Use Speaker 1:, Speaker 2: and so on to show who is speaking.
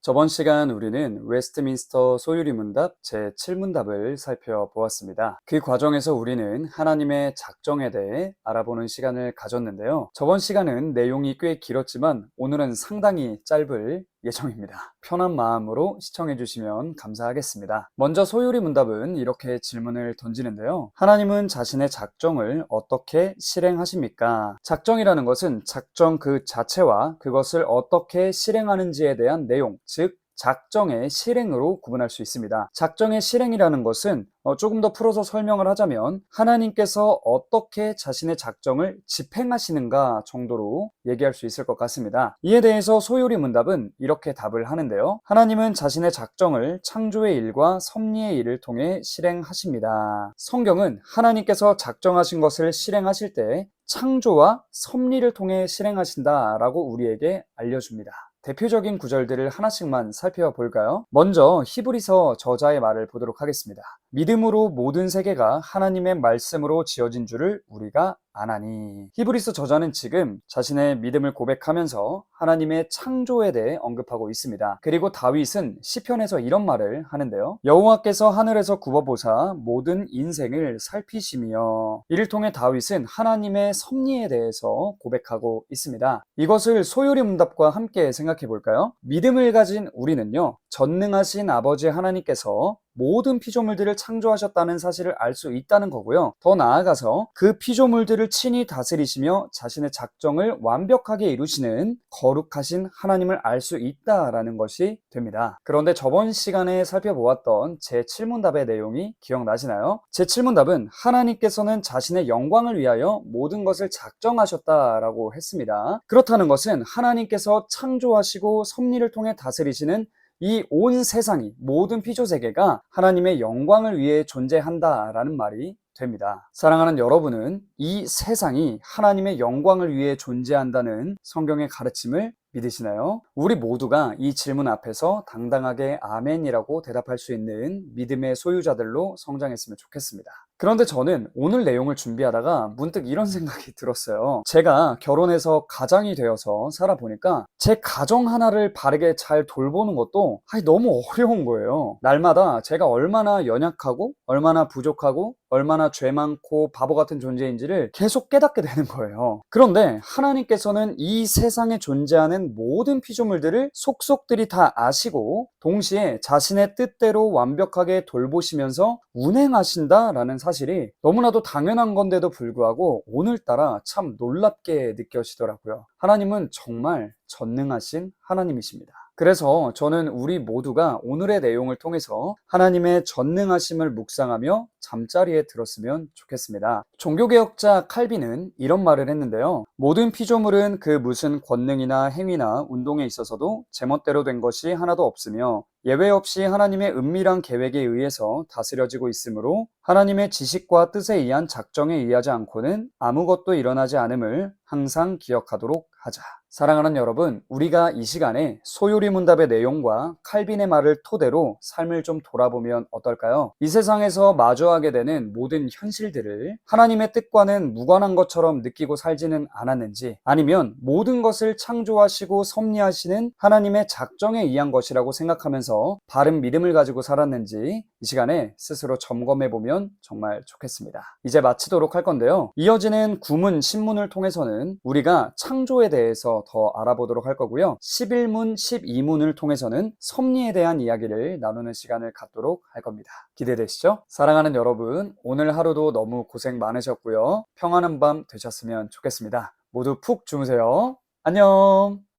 Speaker 1: 저번 시간 우리는 웨스트민스터 소유리 문답 제7문답을 살펴보았습니다. 그 과정에서 우리는 하나님의 작정에 대해 알아보는 시간을 가졌는데요. 저번 시간은 내용이 꽤 길었지만 오늘은 상당히 짧을 예정입니다. 편한 마음으로 시청해 주시면 감사하겠습니다. 먼저 소유리 문답은 이렇게 질문을 던지는데요. 하나님은 자신의 작정을 어떻게 실행하십니까? 작정이라는 것은 작정 그 자체와 그것을 어떻게 실행하는지에 대한 내용, 즉 작정의 실행으로 구분할 수 있습니다. 작정의 실행이라는 것은 조금 더 풀어서 설명을 하자면 하나님께서 어떻게 자신의 작정을 집행하시는가 정도로 얘기할 수 있을 것 같습니다. 이에 대해서 소요리 문답은 이렇게 답을 하는데요. 하나님은 자신의 작정을 창조의 일과 섭리의 일을 통해 실행하십니다. 성경은 하나님께서 작정하신 것을 실행하실 때 창조와 섭리를 통해 실행하신다라고 우리에게 알려줍니다. 대표적인 구절들을 하나씩만 살펴볼까요? 먼저 히브리서 저자의 말을 보도록 하겠습니다. 믿음으로 모든 세계가 하나님의 말씀으로 지어진 줄을 우리가 아나니. 히브리서 저자는 지금 자신의 믿음을 고백하면서 하나님의 창조에 대해 언급하고 있습니다. 그리고 다윗은 시편에서 이런 말을 하는데요. 여호와께서 하늘에서 굽어보사 모든 인생을 살피시며. 이를 통해 다윗은 하나님의 섭리에 대해서 고백하고 있습니다. 이것을 소요리 문답과 함께 생각해 볼까요? 믿음을 가진 우리는요, 전능하신 아버지 하나님께서 모든 피조물들을 창조하셨다는 사실을 알 수 있다는 거고요. 더 나아가서 그 피조물들을 친히 다스리시며 자신의 작정을 완벽하게 이루시는 거룩하신 하나님을 알 수 있다라는 것이 됩니다. 그런데 저번 시간에 살펴보았던 제7문답의 내용이 기억나시나요? 제7문답은 하나님께서는 자신의 영광을 위하여 모든 것을 작정하셨다라고 했습니다. 그렇다는 것은 하나님께서 창조하시고 섭리를 통해 다스리시는 이 온 세상이, 모든 피조세계가 하나님의 영광을 위해 존재한다라는 말이 됩니다. 사랑하는 여러분은 이 세상이 하나님의 영광을 위해 존재한다는 성경의 가르침을 믿으시나요? 우리 모두가 이 질문 앞에서 당당하게 아멘이라고 대답할 수 있는 믿음의 소유자들로 성장했으면 좋겠습니다. 그런데 저는 오늘 내용을 준비하다가 문득 이런 생각이 들었어요. 제가 결혼해서 가장이 되어서 살아보니까 제 가정 하나를 바르게 잘 돌보는 것도 너무 어려운 거예요. 날마다 제가 얼마나 연약하고 얼마나 부족하고 얼마나 죄 많고 바보 같은 존재인지를 계속 깨닫게 되는 거예요. 그런데 하나님께서는 이 세상에 존재하는 모든 피조물들을 속속들이 다 아시고 동시에 자신의 뜻대로 완벽하게 돌보시면서 운행하신다라는 사실이 너무나도 당연한 건데도 불구하고 오늘따라 참 놀랍게 느껴지더라고요. 하나님은 정말 전능하신 하나님이십니다. 그래서 저는 우리 모두가 오늘의 내용을 통해서 하나님의 전능하심을 묵상하며 잠자리에 들었으면 좋겠습니다. 종교개혁자 칼빈은 이런 말을 했는데요. 모든 피조물은 그 무슨 권능이나 행위나 운동에 있어서도 제멋대로 된 것이 하나도 없으며 예외 없이 하나님의 은밀한 계획에 의해서 다스려지고 있으므로 하나님의 지식과 뜻에 의한 작정에 의하지 않고는 아무것도 일어나지 않음을 항상 기억하도록 하자. 사랑하는 여러분, 우리가 이 시간에 소요리 문답의 내용과 칼빈의 말을 토대로 삶을 좀 돌아보면 어떨까요? 이 세상에서 마주하게 되는 모든 현실들을 하나님의 뜻과는 무관한 것처럼 느끼고 살지는 않았는지, 아니면 모든 것을 창조하시고 섭리하시는 하나님의 작정에 의한 것이라고 생각하면서 바른 믿음을 가지고 살았는지 이 시간에 스스로 점검해보면 정말 좋겠습니다. 이제 마치도록 할 건데요. 이어지는 구문, 신문을 통해서는 우리가 창조에 대해서 더 알아보도록 할 거고요. 11문, 12문을 통해서는 섭리에 대한 이야기를 나누는 시간을 갖도록 할 겁니다. 기대되시죠? 사랑하는 여러분, 오늘 하루도 너무 고생 많으셨고요. 평안한 밤 되셨으면 좋겠습니다. 모두 푹 주무세요. 안녕.